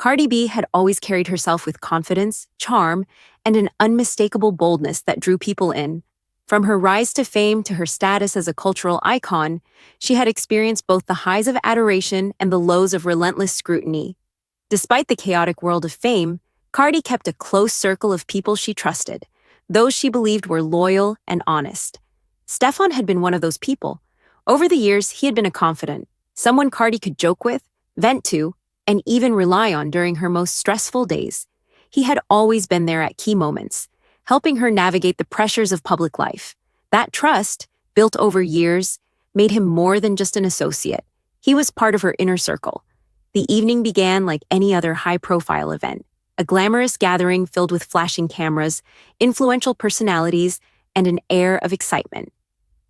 Cardi B had always carried herself with confidence, charm, and an unmistakable boldness that drew people in. From her rise to fame to her status as a cultural icon, she had experienced both the highs of adoration and the lows of relentless scrutiny. Despite the chaotic world of fame, Cardi kept a close circle of people she trusted, those she believed were loyal and honest. Stefon had been one of those people. Over the years, he had been a confidant, someone Cardi could joke with, vent to, and even rely on during her most stressful days. He had always been there at key moments, helping her navigate the pressures of public life. That trust, built over years, made him more than just an associate. He was part of her inner circle. The evening began like any other high-profile event, a glamorous gathering filled with flashing cameras, influential personalities, and an air of excitement.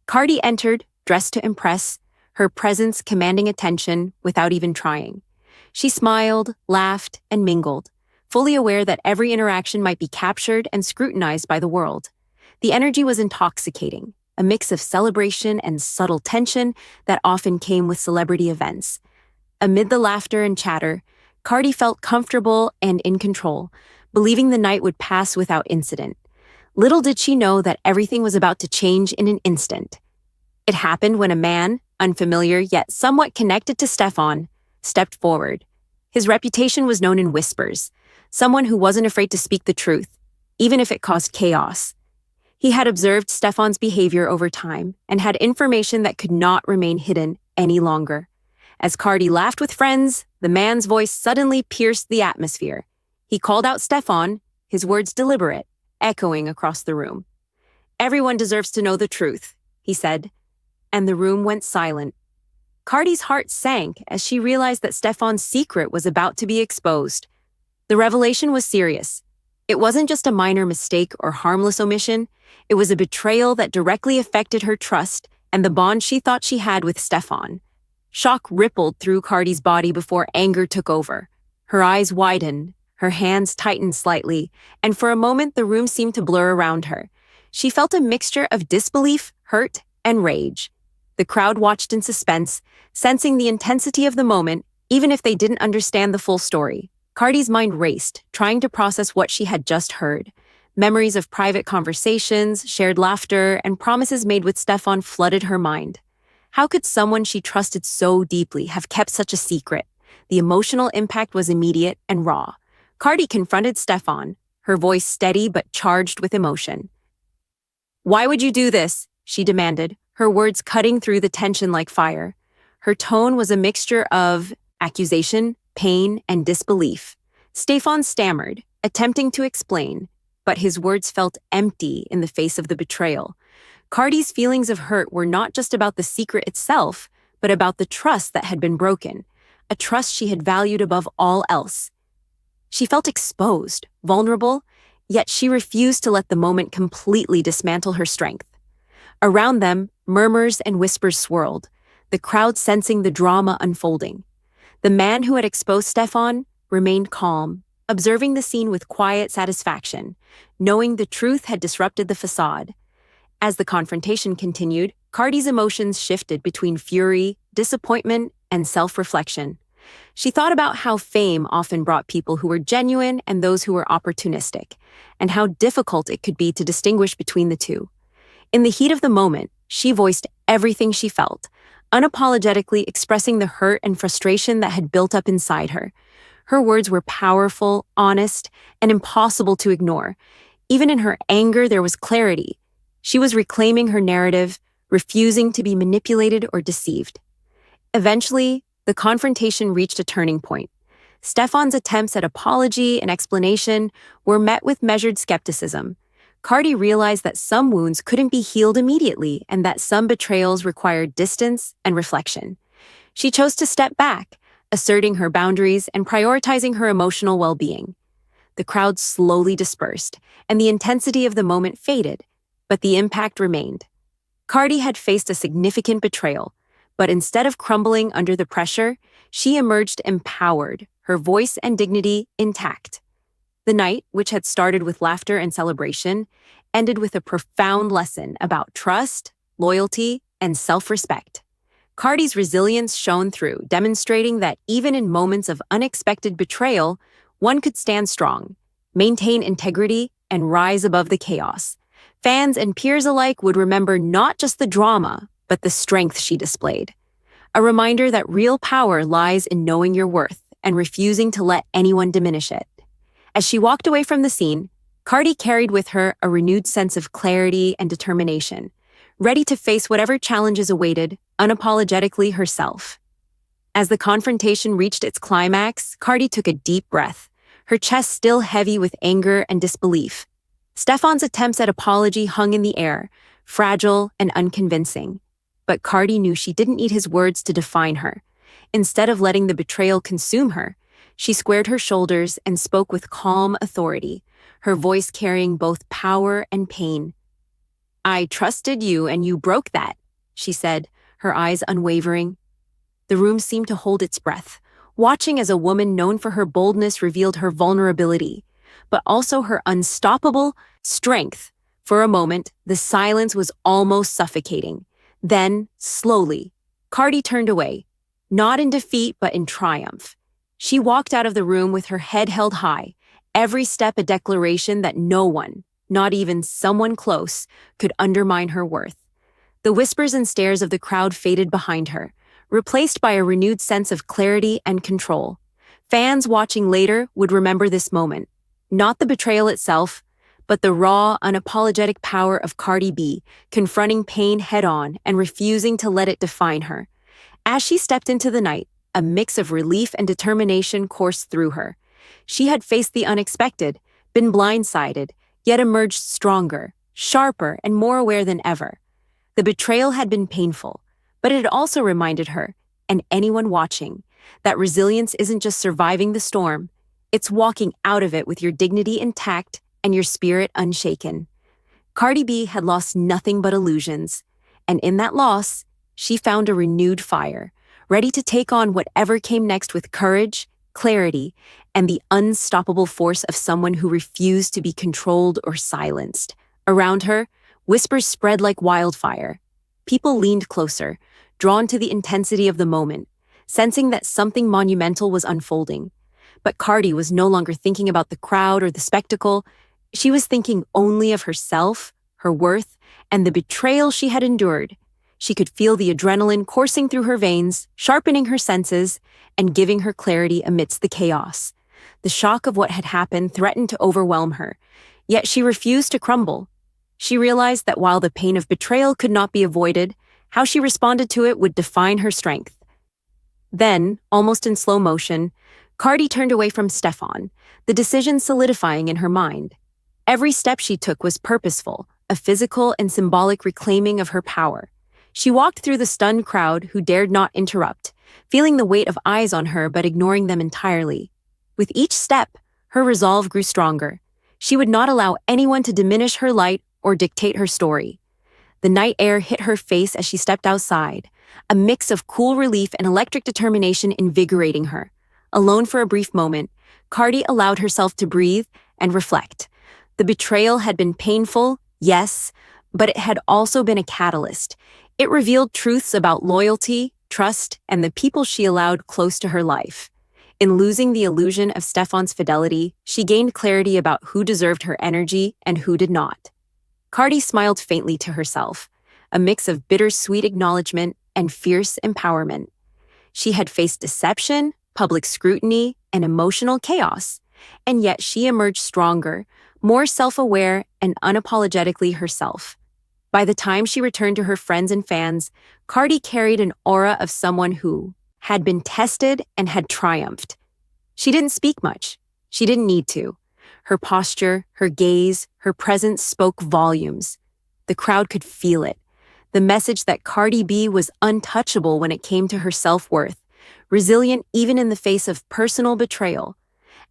Cardi entered, dressed to impress, her presence commanding attention without even trying. She smiled, laughed, and mingled, fully aware that every interaction might be captured and scrutinized by the world. The energy was intoxicating, a mix of celebration and subtle tension that often came with celebrity events. Amid the laughter and chatter, Cardi felt comfortable and in control, believing the night would pass without incident. Little did she know that everything was about to change in an instant. It happened when a man, unfamiliar yet somewhat connected to Stefon, stepped forward. His reputation was known in whispers, someone who wasn't afraid to speak the truth, even if it caused chaos. He had observed Stefon's behavior over time and had information that could not remain hidden any longer. As Cardi laughed with friends, the man's voice suddenly pierced the atmosphere. He called out Stefon, his words deliberate, echoing across the room. "Everyone deserves to know the truth," he said, and the room went silent. Cardi's heart sank as she realized that Stefon's secret was about to be exposed. The revelation was serious. It wasn't just a minor mistake or harmless omission. It was a betrayal that directly affected her trust and the bond she thought she had with Stefon. Shock rippled through Cardi's body before anger took over. Her eyes widened, her hands tightened slightly, and for a moment the room seemed to blur around her. She felt a mixture of disbelief, hurt, and rage. The crowd watched in suspense, sensing the intensity of the moment, even if they didn't understand the full story. Cardi's mind raced, trying to process what she had just heard. Memories of private conversations, shared laughter, and promises made with Stefon flooded her mind. How could someone she trusted so deeply have kept such a secret? The emotional impact was immediate and raw. Cardi confronted Stefon, her voice steady but charged with emotion. "Why would you do this?" she demanded, her words cutting through the tension like fire. Her tone was a mixture of accusation, pain, and disbelief. Stefon stammered, attempting to explain, but his words felt empty in the face of the betrayal. Cardi's feelings of hurt were not just about the secret itself, but about the trust that had been broken, a trust she had valued above all else. She felt exposed, vulnerable, yet she refused to let the moment completely dismantle her strength. Around them, murmurs and whispers swirled, the crowd sensing the drama unfolding. The man who had exposed Stefon remained calm, observing the scene with quiet satisfaction, knowing the truth had disrupted the facade. As the confrontation continued, Cardi's emotions shifted between fury, disappointment, and self-reflection. She thought about how fame often brought people who were genuine and those who were opportunistic, and how difficult it could be to distinguish between the two. In the heat of the moment, she voiced everything she felt, unapologetically expressing the hurt and frustration that had built up inside her. Her words were powerful, honest, and impossible to ignore. Even in her anger, there was clarity. She was reclaiming her narrative, refusing to be manipulated or deceived. Eventually, the confrontation reached a turning point. Stefon's attempts at apology and explanation were met with measured skepticism. Cardi realized that some wounds couldn't be healed immediately and that some betrayals required distance and reflection. She chose to step back, asserting her boundaries and prioritizing her emotional well-being. The crowd slowly dispersed, and the intensity of the moment faded, but the impact remained. Cardi had faced a significant betrayal, but instead of crumbling under the pressure, she emerged empowered, her voice and dignity intact. The night, which had started with laughter and celebration, ended with a profound lesson about trust, loyalty, and self-respect. Cardi's resilience shone through, demonstrating that even in moments of unexpected betrayal, one could stand strong, maintain integrity, and rise above the chaos. Fans and peers alike would remember not just the drama, but the strength she displayed. A reminder that real power lies in knowing your worth and refusing to let anyone diminish it. As she walked away from the scene, Cardi carried with her a renewed sense of clarity and determination, ready to face whatever challenges awaited, unapologetically herself. As the confrontation reached its climax, Cardi took a deep breath, her chest still heavy with anger and disbelief. Stefon's attempts at apology hung in the air, fragile and unconvincing. But Cardi knew she didn't need his words to define her. Instead of letting the betrayal consume her, she squared her shoulders and spoke with calm authority, her voice carrying both power and pain. "I trusted you and you broke that," she said, her eyes unwavering. The room seemed to hold its breath, watching as a woman known for her boldness revealed her vulnerability, but also her unstoppable strength. For a moment, the silence was almost suffocating. Then, slowly, Cardi turned away, not in defeat but in triumph. She walked out of the room with her head held high, every step a declaration that no one, not even someone close, could undermine her worth. The whispers and stares of the crowd faded behind her, replaced by a renewed sense of clarity and control. Fans watching later would remember this moment, not the betrayal itself, but the raw, unapologetic power of Cardi B, confronting pain head-on and refusing to let it define her. As she stepped into the night, a mix of relief and determination coursed through her. She had faced the unexpected, been blindsided, yet emerged stronger, sharper, and more aware than ever. The betrayal had been painful, but it had also reminded her, and anyone watching, that resilience isn't just surviving the storm, it's walking out of it with your dignity intact and your spirit unshaken. Cardi B had lost nothing but illusions, and in that loss, she found a renewed fire, ready to take on whatever came next with courage, clarity, and the unstoppable force of someone who refused to be controlled or silenced. Around her, whispers spread like wildfire. People leaned closer, drawn to the intensity of the moment, sensing that something monumental was unfolding. But Cardi was no longer thinking about the crowd or the spectacle. She was thinking only of herself, her worth, and the betrayal she had endured. She could feel the adrenaline coursing through her veins, sharpening her senses, and giving her clarity amidst the chaos. The shock of what had happened threatened to overwhelm her, yet she refused to crumble. She realized that while the pain of betrayal could not be avoided, how she responded to it would define her strength. Then, almost in slow motion, Cardi turned away from Stefon, the decision solidifying in her mind. Every step she took was purposeful, a physical and symbolic reclaiming of her power. She walked through the stunned crowd who dared not interrupt, feeling the weight of eyes on her but ignoring them entirely. With each step, her resolve grew stronger. She would not allow anyone to diminish her light or dictate her story. The night air hit her face as she stepped outside, a mix of cool relief and electric determination invigorating her. Alone for a brief moment, Cardi allowed herself to breathe and reflect. The betrayal had been painful, yes, but it had also been a catalyst. It revealed truths about loyalty, trust, and the people she allowed close to her life. In losing the illusion of Stefon's fidelity, she gained clarity about who deserved her energy and who did not. Cardi smiled faintly to herself, a mix of bittersweet acknowledgement and fierce empowerment. She had faced deception, public scrutiny, and emotional chaos, and yet she emerged stronger, more self-aware, and unapologetically herself. By the time she returned to her friends and fans, Cardi carried an aura of someone who had been tested and had triumphed. She didn't speak much. She didn't need to. Her posture, her gaze, her presence spoke volumes. The crowd could feel it. The message that Cardi B was untouchable when it came to her self-worth, resilient even in the face of personal betrayal.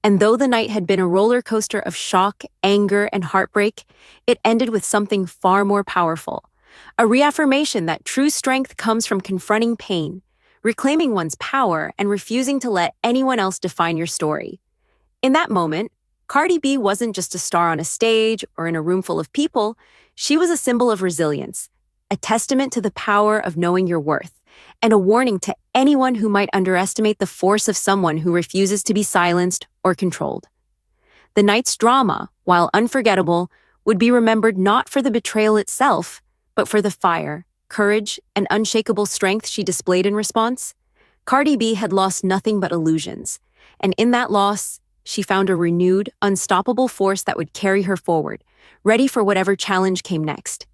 And though the night had been a roller coaster of shock, anger, and heartbreak, it ended with something far more powerful. A reaffirmation that true strength comes from confronting pain, reclaiming one's power, and refusing to let anyone else define your story. In that moment, Cardi B wasn't just a star on a stage or in a room full of people. She was a symbol of resilience, a testament to the power of knowing your worth and a warning to anyone who might underestimate the force of someone who refuses to be silenced or controlled. The night's drama, while unforgettable, would be remembered not for the betrayal itself, but for the fire, courage, and unshakable strength she displayed in response. Cardi B had lost nothing but illusions, and in that loss, she found a renewed, unstoppable force that would carry her forward, ready for whatever challenge came next.